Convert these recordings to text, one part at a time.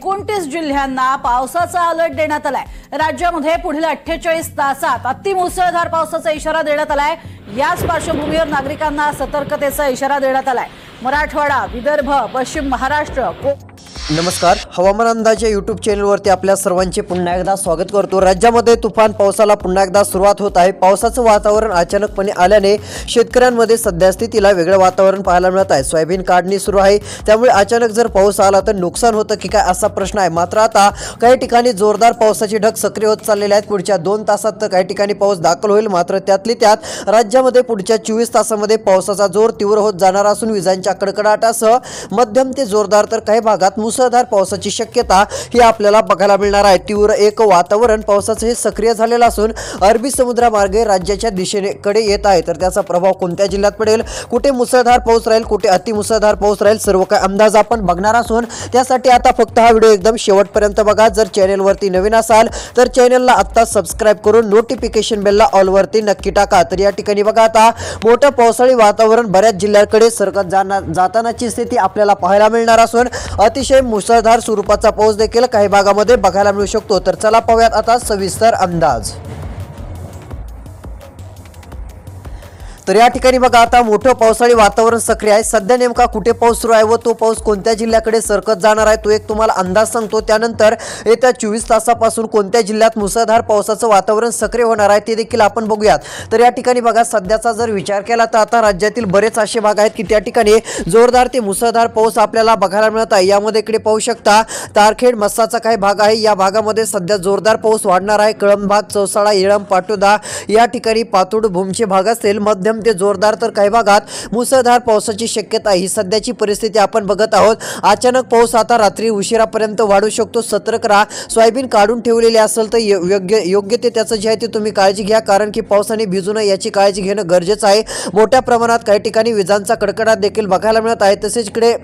29 जिल्ह्यांना पावसाचा अलर्ट देण्यात आलाय। राज्यामध्ये पुढील 48 तासात अतिमुसळधार पावसाचा इशारा देण्यात आलाय। याच पार्श्वभूमीवर नागरिकांना सतर्कतेचा इशारा देण्यात आलाय। मराठवाडा, विदर्भ, पश्चिम महाराष्ट्र। नमस्कार, हवामान अंदाज या यूट्यूब चॅनलवरती आपल्या सर्वांचे पुन्हा एकदा स्वागत करतो। राज्यामध्ये तुफान पावसाला पुन्हा एकदा सुरुवात होत आहे। पावसाचं वातावरण अचानकपणे आल्याने शेतकऱ्यांमध्ये सध्या स्थितीला वेगळं वातावरण पाहायला मिळत आहे। सोयाबीन काढणी सुरू आहे, त्यामुळे अचानक जर पाऊस आला तर नुकसान होतं की काय असा प्रश्न आहे। मात्र आता काही ठिकाणी जोरदार पावसाचे ढग सक्रिय होत चाललेले आहेत। पुढच्या 2 तासात तर काही ठिकाणी पाऊस दाखल होईल। मात्र त्यातली त्यात राज्यामध्ये पुढच्या 24 तासामध्ये पावसाचा जोर तीव्र होत जाणार असून विजांच्या कडकडाटासह मध्यम ते जोरदार तर काही भागात मुसळधार पावसाची शक्यता ही आपल्याला बघायला मिळणार आहे। तीव्र एक वातावरण पावसाचे हे सक्रिय झालेलं असून अरबी समुद्रामार्गे राज्याच्या दिशेकडे येत आहे। तर त्याचा प्रभाव कोणत्या जिल्ह्यात पडेल, कुठे मुसळधार पाऊस राहील, कुठे अतिमुसळधार पाऊस राहील, सर्व काही अंदाज आपण बघणार असून त्यासाठी आता फक्त हा व्हिडिओ एकदम शेवटपर्यंत बघा। जर चॅनलवरती नवीन असाल तर चॅनलला आता सबस्क्राइब करून नोटिफिकेशन बेलला ऑल वरती नक्की टाका। तर या ठिकाणी बघा, आता मोठं पावसाळी वातावरण बऱ्याच जिल्ह्यांकडे सरकत जातानाची स्थिती आपल्याला पाहायला मिळणार असून अतिशय मुसळधार स्वरूपाचा पाऊस देखील काही भागामध्ये बघायला मिळू शकतो। तर चला पाहूयात आता सविस्तर अंदाज। तर या ठिकाणी बघा, आता मोठं पावसाळी वातावरण सक्रिय आहे। सध्या नेमका कुठे पाऊस सुरू आहे व तो पाऊस कोणत्या जिल्ह्याकडे सरकत जाणार आहे तो एक तुम्हाला अंदाज सांगतो। त्यानंतर येत्या 24 तासापासून कोणत्या जिल्ह्यात मुसळधार पावसाचं वातावरण सक्रिय होणार आहे ते देखील आपण बघूयात। तर या ठिकाणी बघा, सध्याचा जर विचार केला तर आता राज्यातील बरेच असे भाग आहेत की त्या ठिकाणी जोरदार ते मुसळधार पाऊस आपल्याला बघायला मिळत आहे। यामध्ये इकडे पाहू शकता तारखेड, मस्साचा काही भाग आहे, या भागामध्ये सध्या जोरदार पाऊस वाढणार आहे। कळंब भाग, चौसाळा, इळम, पाटोदा या ठिकाणी पातूर, भूमचे भाग असतील मध्यम ते जोरदार तर काही भागात मुसळधार पावसाची शक्यता ही सध्याची परिस्थिती आपण बघत आहोत। अचानक पाऊस आता रात्री उशिरापर्यंत वाढू शकतो, सतर्क राहा। सोयाबीन काढून ठेवलेली असेल तर योग्य ते त्याचं जे आहे ते तुम्ही काळजी घ्या, कारण की पावसाने भिजू नये याची काळजी घेणं गरजेचं आहे। मोठ्या प्रमाणात काही ठिकाणी विजांचा कडकडाट देखील बघायला मिळत आहे। तसेच इकडे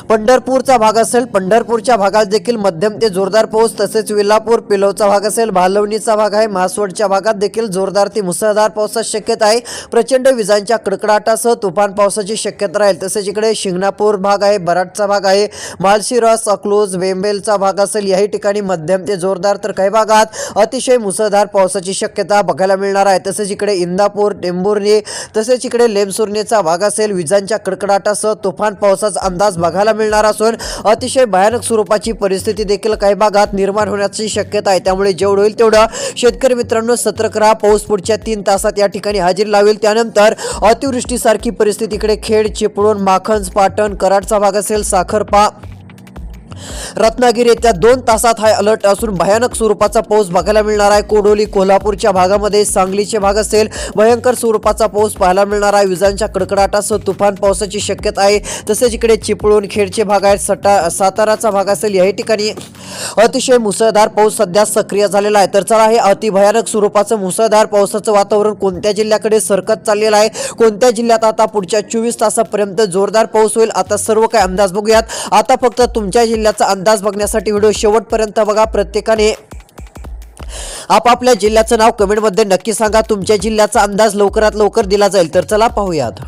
पंढरपूरचा भाग असेल, पंढरपूरच्या भागात देखील मध्यम ते जोरदार पाऊस, तसेच विलापूर, पिलोचा भाग असेल, भालवणीचा भाग आहे, म्हासवडच्या भागात देखील जोरदार ते मुसळधार पावसाची शक्यता आहे। प्रचंड विजांच्या कडकडाटासह तुफान पावसाची शक्यता राहील। तसेच इकडे शिंगणापूर भाग आहे, बराडचा भाग आहे, माळशिरस, अकलूज, वेंबेलचा भाग असेल, याही ठिकाणी मध्यम ते जोरदार तर काही भागात अतिशय मुसळधार पावसाची शक्यता बघायला मिळणार आहे। तसेच इकडे इंदापूर, टेंभुर्णी, तसेच इकडे लेमसुर्णीचा भाग असेल, विजांच्या कडकडाटासह तुफान पावसाचा अंदाज बघायला मिळणार असून अतिशय भयानक स्वरूपाची परिस्थिती देखील काही भागात निर्माण होण्याची शक्यता आहे। त्यामुळे जेवढं होईल तेवढं शेतकरी मित्रांनो सतर्क राहा। पाऊस पुढच्या 3 तासात या ठिकाणी हजेरी लावेल। त्यानंतर अतिवृष्टीसारखी परिस्थिती इकडे खेड, चिपळूण, माखन, पाटण, कराडचा भाग असेल, साखरपा, रत्नागिरी येत्या 2 तासात हाय अलर्ट असून भयानक स्वरूपाचा पाऊस बघायला मिळणार आहे। कोडोली, कोल्हापूरच्या भागामध्ये, सांगलीचे भाग असेल, भयंकर स्वरूपाचा पाऊस पाहायला मिळणार आहे। विजांच्या कडकडाटासह तुफान पावसाची शक्यता आहे। तसेच इकडे चिपळूण, खेडचे भाग आहेत, साताराचा भाग असेल, याही ठिकाणी अतिशय मुसळधार पाऊस सध्या सक्रिय झालेला आहे। तर चला, हे अतिभयानक स्वरूपाचं मुसळधार पावसाचं वातावरण कोणत्या जिल्ह्याकडे सरकत चाललेलं आहे, कोणत्या जिल्ह्यात आता पुढच्या 24 तासापर्यंत जोरदार पाऊस होईल, आता सर्व काही अंदाज बघूयात। आता फक्त तुमच्या जिल्ह्याचा अंदाज बघण्यासाठी व्हिडिओ शेवटपर्यंत बघा। प्रत्येकाने आपापल्या जिल्ह्याचं नाव कमेंटमध्ये नक्की सांगा, तुमच्या जिल्ह्याचा अंदाज लवकरात लवकर दिला जाईल। तर चला पाहूयात।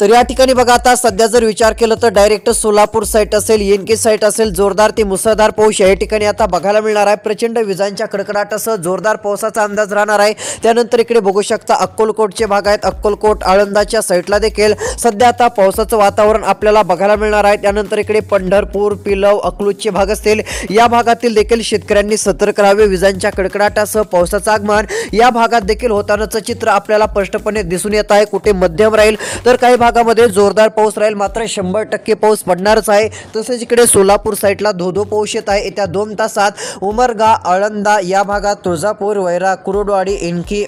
तर या ठिकाणी बघा, आता सध्या जर विचार केला तर डायरेक्ट सोलापूर साईट असेल, येनके साईट असेल, जोरदार ते मुसळधार पाऊस या ठिकाणी आता बघायला मिळणार आहे। प्रचंड विजांच्या कडकडाटासह जोरदार पावसाचा अंदाज राहणार आहे। त्यानंतर इकडे बघू शकता अक्कलकोटचे भाग आहेत, अक्कलकोट, आळंदाच्या साईटला देखील सध्या आता पावसाचं वातावरण आपल्याला बघायला मिळणार आहे। त्यानंतर इकडे पंढरपूर, पिलव, अकलूजचे भाग असतील, या भागातील देखील शेतकऱ्यांनी सतर्क राहावे। विजांच्या कडकडाटासह पावसाचं आगमन या भागात देखील होतानाचं चित्र आपल्याला स्पष्टपणे दिसून येत आहे। कुठे मध्यम राहील तर काही भागामध्ये जोरदार पाऊस राहील, मात्र 100% पाऊस पडणारच आहे। तसेच इकडे सोलापूर साईटला धोधो पाऊस येत आहे। येत्या 2 तासात उमरगा, आळंदा या भागात, तुळजापूर, वैरा, कुरुडवाडी, इनकी,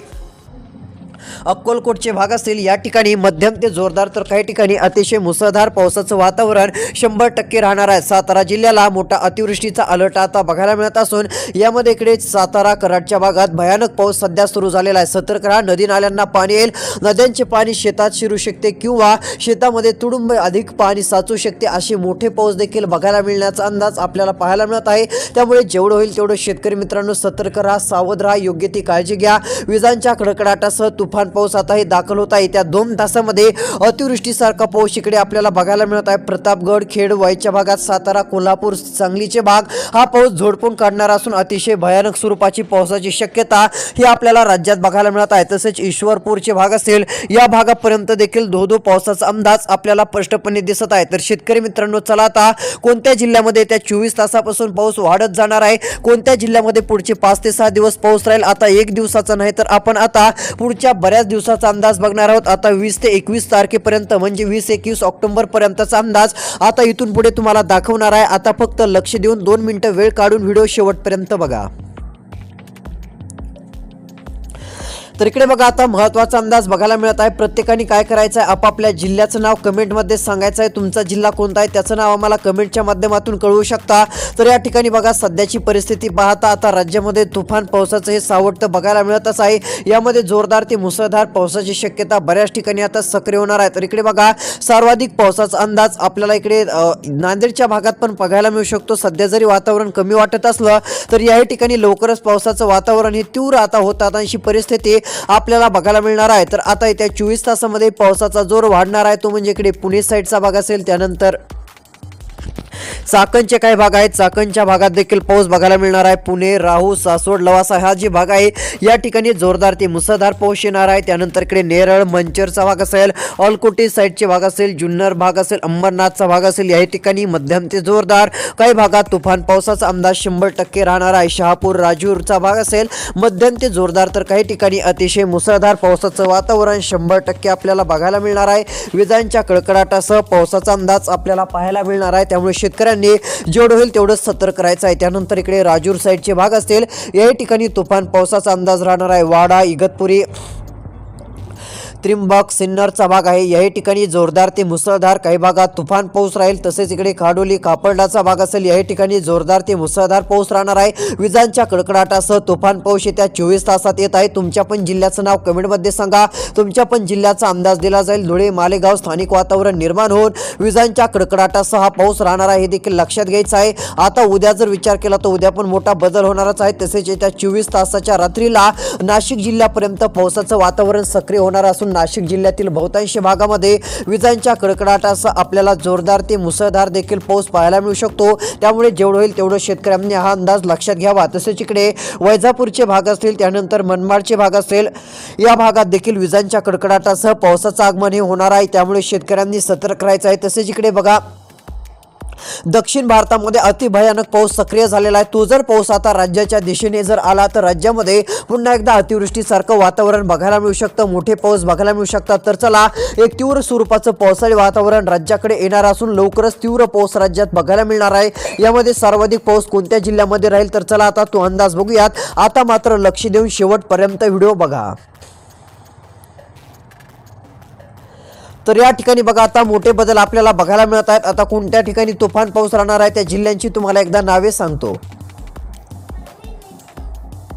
अक्कलकोटचे भाग असतील, या ठिकाणी मध्यम ते जोरदार तर काही ठिकाणी अतिशय मुसळधार पावसाचं वातावरण 100% राहणार आहे। सातारा जिल्ह्याला मोठा अतिवृष्टीचा अलर्ट आता बघायला मिळत असून यामध्ये इकडे सातारा, कराडच्या भागात भयानक पाऊस सध्या सुरू झालेला आहे। सतर्क राहा, नदी नाल्यांना पाणी येईल, नद्यांचे पाणी शेतात शिरू शकते किंवा शेतामध्ये तुडुंब अधिक पाणी साचू शकते, असे मोठे पाऊस देखील बघायला मिळण्याचा अंदाज आपल्याला पाहायला मिळत आहे। त्यामुळे जेवढं होईल तेवढं शेतकरी मित्रांनो सतर्क राहा, सावध राहा, योग्य ती काळजी घ्या। विजांच्या कडकडाटासह तुफान तुफान पाऊस आता हे दाखल होत आहे। त्या 2 तासामध्ये अतिवृष्टीसारखा पाऊस इकडे आपल्याला बघायला मिळत आहे। प्रतापगड, खेड, वाईच्या भागात, सातारा, कोल्हापूर, सांगलीचे भाग हा पाऊस झोडपून काढणार असून अतिशय भयानक स्वरूपाची पावसाची शक्यता ही आपल्याला राज्यात बघायला मिळत आहे। तसेच ईश्वरपूरचे भाग असेल या भागापर्यंत देखील धो-धो पावसाचा अंदाज आपल्याला स्पष्टपणे दिसत आहे। तर शेतकरी मित्रांनो, चला आता कोणत्या जिल्ह्यामध्ये त्या 24 तासापासून पाऊस वाढत जाणार आहे, कोणत्या जिल्ह्यामध्ये पुढचे 5 ते 6 दिवस पाऊस राहील, आता एक दिवसाचा नाही तर आपण आता पुढच्या बऱ्याच दिवसाचा अंदाज बघणार आहोत। आता 20 ते 21 तारखेपर्यंत म्हणजे 20-21 ऑक्टोबर पर्यंतचा अंदाज आता इथून पुढे तुम्हाला दाखवणार आहे। आता फक्त लक्ष देऊन 2 मिनिटं वेळ काढून व्हिडिओ शेवटपर्यंत बघा। तर इकडे बघा, आता महत्त्वाचा अंदाज बघायला मिळत आहे। प्रत्येकाने काय करायचं आहे, आपापल्या जिल्ह्याचं नाव कमेंटमध्ये सांगायचं आहे। तुमचा जिल्हा कोणता आहे त्याचं नाव आम्हाला कमेंटच्या माध्यमातून कळवू शकता। तर या ठिकाणी बघा, सध्याची परिस्थिती पाहता आता राज्यामध्ये तुफान पावसाचं हे सावटतं बघायला मिळतच आहे। यामध्ये जोरदार ते मुसळधार पावसाची शक्यता बऱ्याच ठिकाणी आता सक्रिय होणार आहे। तर इकडे बघा, सर्वाधिक पावसाचा अंदाज आपल्याला इकडे नांदेडच्या भागात पण बघायला मिळू शकतो। सध्या जरी वातावरण कमी वाटत असलं तर याही ठिकाणी लवकरच पावसाचं वातावरण हे तीव्र आता होतात अशी परिस्थिती आपल्याला बघायला मिळणार आहे। तर आता येत्या 24 तासामध्ये पावसाचा जोर वाढणार आहे, तो म्हणजे इकडे पुणे साईडचा भाग असेल, त्यानंतर चाकणचे काही भाग आहेत, चाकणच्या भागात देखील पाऊस बघायला मिळणार आहे। पुणे, राहू, सासवड, लवासा हा जे भाग आहे या ठिकाणी जोरदार ते मुसळधार पाऊस येणार आहे। त्यानंतर इकडे नेरळ, मंचरचा भाग असेल, अळकोटी साईडचे भाग असेल, जुन्नर भाग असेल, अंबरनाथचा भाग असेल, या ठिकाणी मध्यम ते जोरदार, काही भागात तुफान पावसाचा अंदाज 100% राहणार आहे। शहापूर, राजूरचा भाग असेल मध्यम ते जोरदार, तर काही ठिकाणी अतिशय मुसळधार पावसाचं वातावरण 100% आपल्याला बघायला मिळणार आहे। विजांच्या कडकडाटासह पावसाचा अंदाज आपल्याला पाहायला मिळणार आहे, त्यामुळे शेतकऱ्यांनी जेवढं होईल तेवढं सतर्क राहायचं आहे। त्यानंतर इकडे राजूर साईडचे भाग असतील, या ठिकाणी तुफान पावसाचा अंदाज राहणार आहे। वाडा, इगतपुरी, त्रिंबक, सिन्नरचा भाग आहे, या ठिकाणी जोरदार ते मुसळधार, काही भागात तुफान पाऊस राहील। तसेच इकडे खाडोली, कापडलाचा भाग असेल, या ठिकाणी जोरदार ते मुसळधार पाऊस राहणार आहे। विजांच्या कडकडाटासह तुफान पाऊस येत्या 24 तासात येत आहे। तुमच्या पण जिल्ह्याचं नाव कमेंटमध्ये सांगा, तुमच्या पण जिल्ह्याचा अंदाज दिला जाईल। धुळे, मालेगाव स्थानिक वातावरण निर्माण होऊन विजांच्या कडकडाटासह हा पाऊस राहणार आहे, हे देखील लक्षात घ्यायचं आहे। आता उद्या जर विचार केला तर उद्या पण मोठा बदल होणारच आहे। तसेच येत्या 24 तासाच्या रात्रीला नाशिक जिल्ह्यापर्यंत पावसाचं वातावरण सक्रिय होणार असून नाशिक जिल्ह्यातील बहुतांश भागामध्ये विजांच्या कडकडाटासह आपल्याला जोरदार ते मुसळधार देखील पाऊस पाहायला मिळू शकतो, त्यामुळे जेवढं होईल तेवढं शेतकऱ्यांनी हा अंदाज लक्षात घ्यावा। तसेच इकडे वैजापूरचे भाग असतील, त्यानंतर मनमाडचे भाग असेल, या भागात देखील विजांच्या कडकडाटासह पावसाचं आगमन हे होणार आहे, त्यामुळे शेतकऱ्यांनी सतर्क राहायचं आहे। तसेच इकडे बघा, दक्षिण भारतामध्ये अतिभयानक पाऊस सक्रिय झालेला आहे। तो जर पाऊस आता राज्याच्या दिशेने जर आला तर राज्यामध्ये पुन्हा एकदा अतिवृष्टीसारखं वातावरण बघायला मिळू शकतं, मोठे पाऊस बघायला मिळू शकतात। तर चला, एक तीव्र स्वरूपाचं पावसाळी वातावरण राज्याकडे येणार असून लवकरच तीव्र पाऊस राज्यात बघायला मिळणार आहे। यामध्ये सर्वाधिक पाऊस कोणत्या जिल्ह्यामध्ये राहील तर चला आता तो अंदाज बघूयात। आता मात्र लक्ष देऊन शेवटपर्यंत व्हिडिओ बघा। तर या ठिकाणी बघा, आता मोठे बदल आपल्याला बघायला मिळत आहेत। आता कोणत्या ठिकाणी तुफान पाऊस राहणार आहे त्या जिल्ह्यांची तुम्हाला एकदा नावे सांगतो।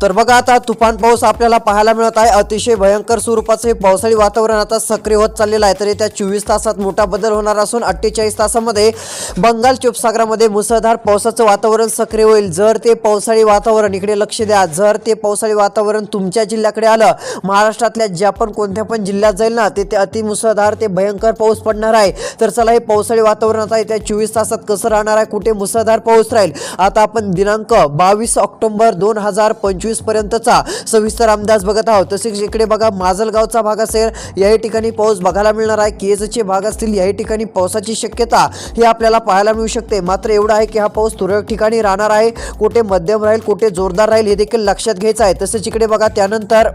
तर बघा, आता तुफान पाऊस आपल्याला पाहायला मिळत आहे। अतिशय भयंकर स्वरूपाचं हे पावसाळी वातावरण आता सक्रिय होत चाललेलं आहे। तर येत्या 24 तासात मोठा बदल होणार असून 48 तासामध्ये बंगालच्या उपसागरामध्ये मुसळधार पावसाचं वातावरण सक्रिय होईल। जर ते पावसाळी वातावरण, इकडे लक्ष द्या, जर ते पावसाळी वातावरण तुमच्या जिल्ह्याकडे आलं, महाराष्ट्रातल्या ज्या पण कोणत्या पण जिल्ह्यात जाईल ना, ते अतिमुसळधार ते भयंकर पाऊस पडणार आहे। तर चला, हे पावसाळी वातावरण आता येत्या 24 तासात कसं राहणार आहे, कुठे मुसळधार पाऊस राहील, आता आपण दिनांक 22 ऑक्टोबर 2025 पर्यंतचा सविस्तर अंदाज बघत आहोत। तसेच इकडे बघा, माजलगावचा भाग असेल, याही ठिकाणी पाऊस बघायला मिळणार आहे। केजचे भाग असतील, याही ठिकाणी पावसाची शक्यता ही आपल्याला पाहायला मिळू शकते। मात्र एवढं आहे की हा पाऊस तुरळक ठिकाणी राहणार आहे, कुठे मध्यम राहील, कुठे जोरदार राहील, हे देखील लक्षात घ्यायचं आहे। तसेच इकडे बघा, त्यानंतर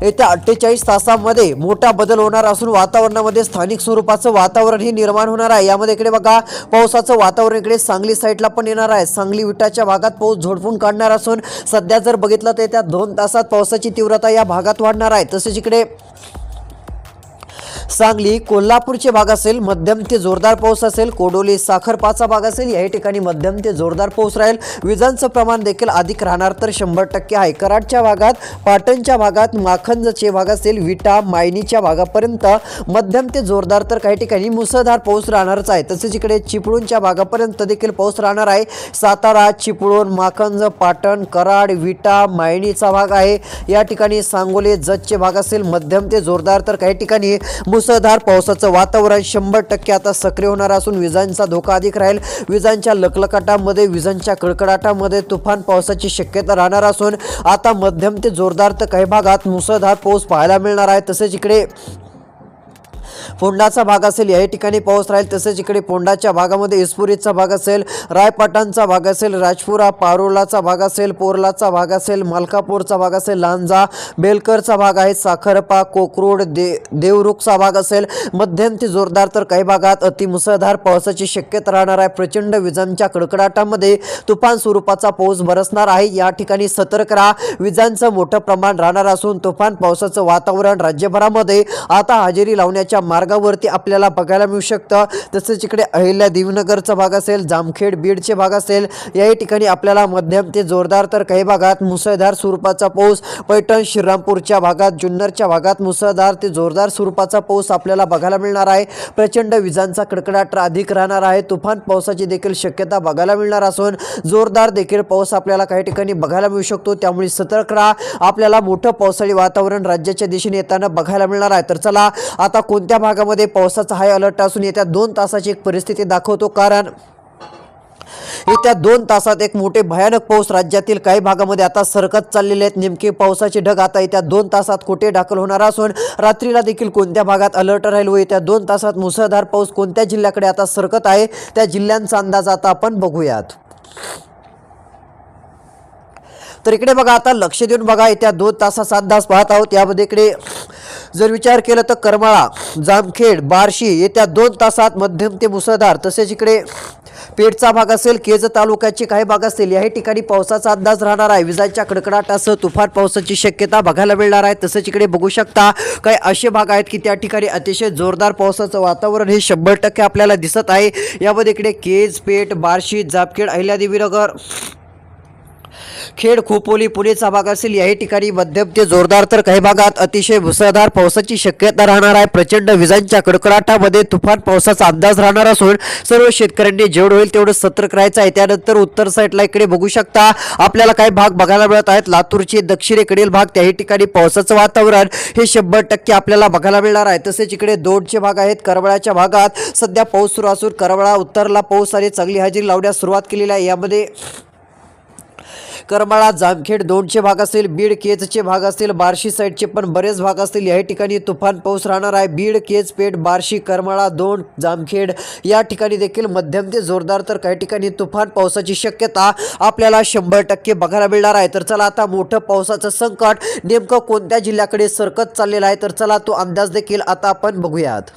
येत्या 48 तासांमध्ये मोठा बदल होणार असून वातावरणामध्ये स्थानिक स्वरूपाचं वातावरण हे निर्माण होणार आहे। यामध्ये इकडे बघा, पावसाचं वातावरण इकडे सांगली साईडला पण येणार आहे। सांगली विटाच्या भागात पाऊस झोडपून काढणार असून सध्या जर बघितलं तर त्या 2 तासात पावसाची तीव्रता या भागात वाढणार आहे। तसेच इकडे सांगली कोल्हापूरचे भाग असेल मध्यम ते जोरदार पाऊस असेल, कोडोली साखरपाचा भाग असेल याही ठिकाणी मध्यम ते जोरदार पाऊस राहील. विजांचं प्रमाण देखील अधिक राहणार तर 100% आहे. कराडच्या भागात, पाटणच्या भागात, माखंजचे भाग असेल, विटा मायनीच्या भागापर्यंत मध्यम ते जोरदार तर काही ठिकाणी मुसळधार पाऊस राहणारच आहे. तसेच इकडे चिपळूणच्या भागापर्यंत देखील पाऊस राहणार आहे. सातारा, चिपळूण, माखंज, पाटण, कराड, विटा मायनीचा भाग आहे. या ठिकाणी सांगोले, जतचे भाग असेल मध्यम ते जोरदार तर काही ठिकाणी मुसळधार पावसाचं वातावरण 100% आता सक्रिय होणार असून विजांचा धोका अधिक राहील. विजांच्या लखलखाटामध्ये, विजांच्या कडकडाटामध्ये तुफान पावसाची शक्यता राहणार असून आता मध्यम ते जोरदार तर काही भागात मुसळधार पाऊस पाहायला मिळणार आहे. तसेच इकडे फोंडाचा भाग असेल याही ठिकाणी पाऊस राहील. तसेच इकडे फोंडाच्या भागामध्ये इस्पुरीचा भाग असेल, रायपाटांचा भाग असेल, राजपुरा, पारोलाचा भाग असेल, पोरलाचा भाग असेल, मलकापूरचा भाग असेल, लांजा, बेलकरचा भाग आहे, साखरपा, कोकरूड, देवरुखचा भाग असेल मध्यम ते जोरदार तर काही भागात अतिमुसळधार पावसाची शक्यता राहणार आहे. प्रचंड विजांच्या कडकडाटामध्ये तुफान स्वरूपाचा पाऊस बरसणार आहे. या ठिकाणी सतर्क राहा. विजांचं मोठं प्रमाण राहणार असून तुफान पावसाचं वातावरण राज्यभरामध्ये आता हजेरी लावण्याच्या मार्गावरती आपल्याला बघायला मिळू शकतं. तसेच इकडे अहिल्या देवीनगरचा भाग असेल, जामखेड बीडचे भाग असेल याही ठिकाणी आपल्याला मध्यम ते जोरदार तर काही भागात मुसळधार स्वरूपाचा पाऊस, पैठण श्रीरामपूरच्या भागात, जुन्नरच्या भागात मुसळधार ते जोरदार स्वरूपाचा पाऊस आपल्याला बघायला मिळणार आहे. प्रचंड विजांचा कडकडाट अधिक राहणार आहे. तुफान पावसाची देखील शक्यता बघायला मिळणार असून जोरदार देखील पाऊस आपल्याला काही ठिकाणी बघायला मिळू शकतो. त्यामुळे सतर्क राहा. आपल्याला मोठं पावसाळी वातावरण राज्याच्या दिशेने येताना बघायला मिळणार आहे. तर चला आता कोणत्या भागामध्ये पावसाचा हाय अलर्ट असून येत्या 2 तासाची एक परिस्थिती दाखवतो. कारण येत्या 2 तासात एक मोठे भयानक पाऊस राज्यातील काही भागामध्ये आता सरकत चाललेले आहेत. नेमके पावसाचे ढग आता येत्या 2 तासात कुठे दाखल होणार असून रात्रीला देखील कोणत्या भागात अलर्ट राहील व येत्या 2 तासात मुसळधार पाऊस कोणत्या जिल्ह्याकडे आता सरकत आहे त्या जिल्ह्यांचा अंदाज आता आपण बघूयात. तर इकडे बघा, आता लक्ष देऊन बघा. येत्या 2 तासाचा अंदाज पाहत आहोत. यामध्ये इकडे जर विचार केला तर करमाळा, जामखेड, बार्शी येत्या 2 तासात मध्यम ते मुसळधार. तसेच इकडे पेठचा भाग असेल, केज तालुक्याचे काही भाग असतील याही ठिकाणी पावसाचा अंदाज राहणार आहे. विजांच्या कडकडाटासह तुफान पावसाची शक्यता बघायला मिळणार आहे. तसेच इकडे बघू शकता काही असे भाग आहेत की त्या ठिकाणी अतिशय जोरदार पावसाचं वातावरण हे 100% आपल्याला दिसत आहे. यामध्ये इकडे केज, पेठ, बार्शी, जामखेड, अहिल्यादेवीनगर, खेड, खोपोली, पुणेचा भाग असेल याही ठिकाणी मध्यम ते जोरदार तर काही भागात अतिशय मुसळधार पावसाची शक्यता राहणार आहे. प्रचंड विजांच्या कडकडाटामध्ये तुफान पावसाचा अंदाज राहणार असून सर्व शेतकऱ्यांनी जेवढं होईल तेवढं सतर्क राहायचं आहे. त्यानंतर उत्तर साईडला इकडे बघू शकता आपल्याला काही भाग बघायला मिळत आहेत. लातूरचे दक्षिणेकडील भाग त्याही ठिकाणी पावसाचं वातावरण हे 100% आपल्याला बघायला मिळणार आहे. तसेच इकडे दोडचे भाग आहेत. करमाळ्याच्या भागात सध्या पाऊस सुरू असून करमाळा उत्तरला पाऊस आणि चांगली हजेरी लावण्यास सुरुवात केलेली आहे. यामध्ये करमाळा, जामखेड, दोनचे भाग असतील, बीड, केजचे भाग असतील, बार्शी साईडचे पण बरेच भाग असतील याही ठिकाणी तुफान पाऊस राहणार आहे. बीड, केज, पेठ, बार्शी, करमाळा, दोन, जामखेड या ठिकाणी देखील मध्यम ते जोरदार तर काही ठिकाणी तुफान पावसाची शक्यता आपल्याला 100% बघायला मिळणार आहे. तर चला आता मोठं पावसाचं संकट नेमकं कोणत्या जिल्ह्याकडे सरकत चाललेलं आहे तर चला तो अंदाज देखील आता आपण बघूयात.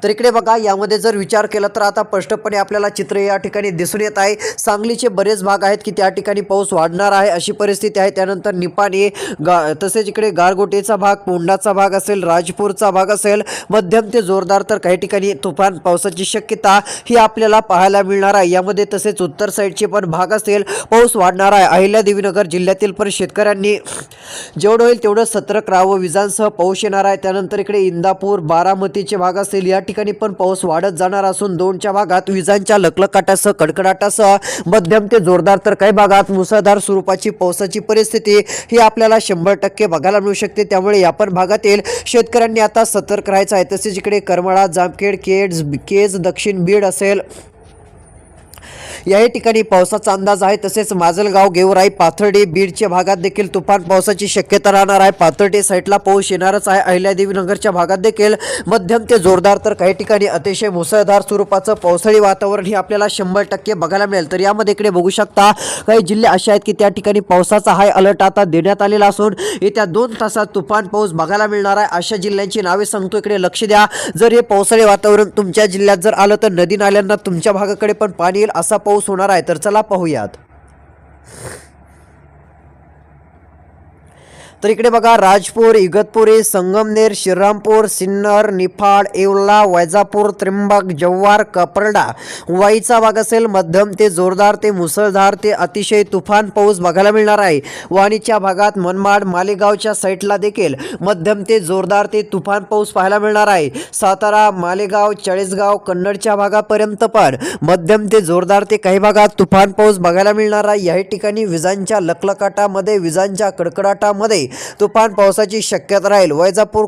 तर इकडे बघा, यामध्ये जर विचार केला तर आता स्पष्टपणे आपल्याला चित्र या ठिकाणी दिसून येत आहे. सांगलीचे बरेच भाग आहेत की त्या ठिकाणी पाऊस वाढणार आहे अशी परिस्थिती आहे. त्यानंतर निपाणी, तसेच इकडे गारगोटीचा भाग, पोंडाचा भाग असेल, राजपूरचा भाग असेल, मध्यम ते जोरदार तर काही ठिकाणी तुफान पावसाची शक्यता ही आपल्याला पाहायला मिळणार आहे. यामध्ये तसेच उत्तर साईडचे पण भाग असेल पाऊस वाढणार आहे. अहिल्यादेवीनगर जिल्ह्यातील पण शेतकऱ्यांनी जेवढं होईल तेवढं सतर्क राहावं. विजांसह पाऊस येणार आहे. त्यानंतर इकडे इंदापूर, बारामतीचे भाग असेल या ठिकाणी पण पाऊस वाढत जाणार असून दोनच्या भागात विजांच्या लखलखाटासह कडकडाटासह मध्यम ते जोरदार तर काही भागात मुसळधार स्वरूपाची पावसाची परिस्थिती ही आपल्याला 100% बघायला मिळू शकते. त्यामुळे या पण भागातील शेतकऱ्यांनी आता सतर्क राहायचं आहे. तसेच इकडे करमाळा, जामखेड, केज, दक्षिण बीड असेल याही ठिकाणी पावसाचा अंदाज आहे. तसेच माजलगाव, गेवराई, पाथर्डी, बीडच्या भागात देखील तुफान पावसाची शक्यता राहणार आहे. पाथर्डी साईडला पाऊस येणारच आहे. अहिल्यादेवीनगरच्या भागात देखील मध्यम ते जोरदार तर काही ठिकाणी अतिशय मुसळधार स्वरूपाचं पावसाळी वातावरण हे आपल्याला 100% बघायला मिळेल. तर यामध्ये इकडे बघू शकता काही जिल्हे असे आहेत की त्या ठिकाणी पावसाचा हाय अलर्ट आता देण्यात आलेला असून येत्या 2 तासात तुफान पाऊस बघायला मिळणार आहे. अशा जिल्ह्यांची नावे सांगतो, इकडे लक्ष द्या. जर हे पावसाळी वातावरण तुमच्या जिल्ह्यात जर आलं तर नदी नाल्यांना तुमच्या भागाकडे पण पाणी येईल असा पाऊस होणार आहे. तर चला पाहूयात. तर इकडे बघा राजपूर, इगतपुरी, संगमनेर, श्रीरामपूर, सिन्नर, निफाड, येवला, वैजापूर, त्र्यंबक, जव्हार, कपरडा, वाईचा भाग असेल मध्यम ते जोरदार ते मुसळधार ते अतिशय तुफान पाऊस बघायला मिळणार आहे. वाणीच्या भागात मनमाड, मालेगावच्या साईडला देखील मध्यम ते जोरदार ते तुफान पाऊस पाहायला मिळणार आहे. सातारा, मालेगाव, चाळीसगाव, कन्नडच्या भागापर्यंत पण मध्यम ते जोरदार ते काही भागात तुफान पाऊस बघायला मिळणार आहे. या ठिकाणी विजांच्या लखलखाटामध्ये, विजांच्या कडकडाटामध्ये तुफान पावसाची शक्यता राहील. वैजापूर,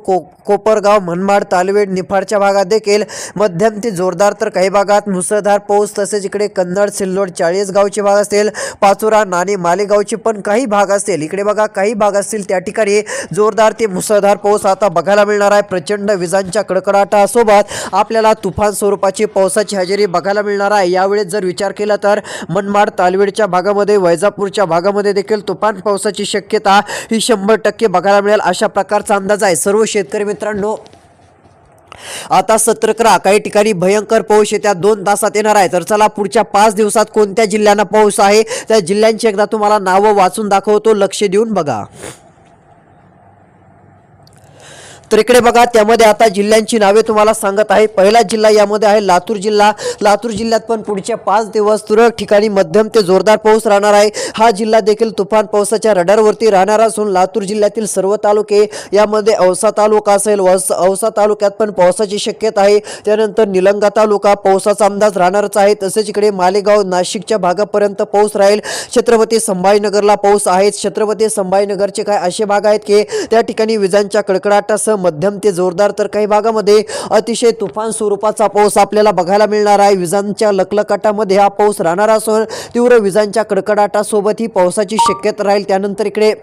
कोपरगाव, मनमाड, तालवेड, निफाडच्या भागात देखील मध्यम ते जोरदार तर काही भागात मुसळधार पाऊस. तसेच इकडे कन्नड, सिल्लोड, चाळीसगावचे भाग असतील, पाचोरा, नाणे, मालेगावचे पण काही भाग असतील. इकडे बघा काही भाग असतील त्या ठिकाणी जोरदार ते मुसळधार पाऊस आता बघायला मिळणार आहे. प्रचंड विजांच्या कडकडाटासोबत आपल्याला तुफान स्वरूपाची पावसाची हजेरी बघायला मिळणार आहे. यावेळेस जर विचार केला तर मनमाड, तालवेडच्या भागामध्ये, वैजापूरच्या भागामध्ये देखील तुफान पावसाची शक्यता ही 100% बघायला मिळेल अशा प्रकारचा अंदाज आहे. सर्व शेतकरी मित्रांनो आता सतर्क राहा. काही ठिकाणी भयंकर पाऊस येत्या 2 तासात येणार आहे. तर चला पुढच्या 5 दिवसात कोणत्या जिल्ह्यांना पाऊस आहे त्या जिल्ह्यांची एकदा तुम्हाला नावं वाचून दाखवतो, लक्ष देऊन बघा. तर इकडे बघा त्यामध्ये आता जिल्ह्यांची नावे तुम्हाला सांगत आहे. पहिला जिल्हा यामध्ये आहे लातूर जिल्हा. लातूर जिल्ह्यात पण पुढच्या 5 दिवस तुरळक ठिकाणी मध्यम ते जोरदार पाऊस राहणार आहे. हा जिल्हा देखील तुफान पावसाच्या रडारवरती राहणार असून लातूर जिल्ह्यातील सर्व तालुके यामध्ये औसा तालुका असेल, औसा तालुक्यात पण पावसाची शक्यता आहे. त्यानंतर निलंगा तालुका पावसाचा अंदाज राहणारच आहे. तसेच इकडे मालेगाव, नाशिकच्या भागापर्यंत पाऊस राहील. छत्रपती संभाजीनगरला पाऊस आहे. छत्रपती संभाजीनगरचे काय असे भाग आहेत की त्या ठिकाणी विजांच्या कडकडाटासह मध्यम ते जोरदार तर काही भागामध्ये अतिशय तुफान स्वरूपाचा पाऊस आपल्याला बघायला मिळणार आहे. विजांच्या लखलखाटामध्ये हा पाऊस राहणार असून तीव्र विजांच्या कडकडाटासोबत ही पावसाची शक्यता राहील. त्यानंतर इकडे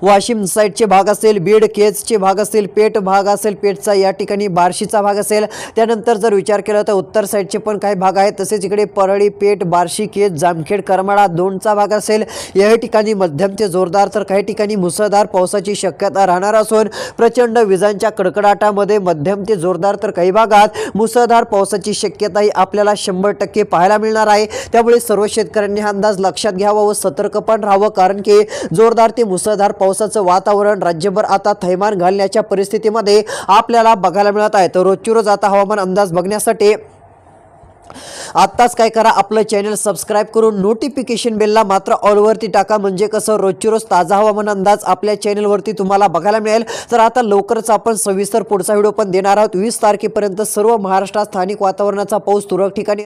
वाशिम साईडचे भाग असेल, बीड, केजचे भाग असेल, पेठ भाग असेल, पेठचा या ठिकाणी बार्शीचा भाग असेल. त्यानंतर जर विचार केला तर उत्तर साईडचे पण काही भाग आहेत. तसेच इकडे परळी, पेठ, बार्शी, केज, जामखेड, करमाळा, दोंडचा भाग असेल. या ठिकाणी मध्यम ते जोरदार तर काही ठिकाणी मुसळधार पावसाची शक्यता राहणार असून प्रचंड विजांच्या कडकडाटामध्ये मध्यम ते जोरदार तर काही भागात मुसळधार पावसाची शक्यताही आपल्याला 100% पाहायला मिळणार आहे. त्यामुळे सर्व शेतकऱ्यांनी हा अंदाज लक्षात घ्यावा व सतर्क पण राहावं, कारण की जोरदार ते मुसळधार पावसाचं वातावरण राज्यभर आता थैमान घालण्याच्या परिस्थितीमध्ये आपल्याला बघायला मिळत आहे. तर रोजची रोज आता हवामान अंदाज बघण्यासाठी आत्ताच काय करा, आपलं चॅनल सबस्क्राईब करून नोटिफिकेशन बेलला मात्र ऑलवरती टाका. म्हणजे कसं रोजची रोज ताजा हवामान अंदाज आपल्या चॅनलवरती तुम्हाला बघायला मिळेल. तर आता लवकरच आपण सविस्तर पुढचा व्हिडिओ पण देणार आहोत. 20 तारखेपर्यंत सर्व महाराष्ट्रात स्थानिक वातावरणाचा पाऊस तुरळक ठिकाणी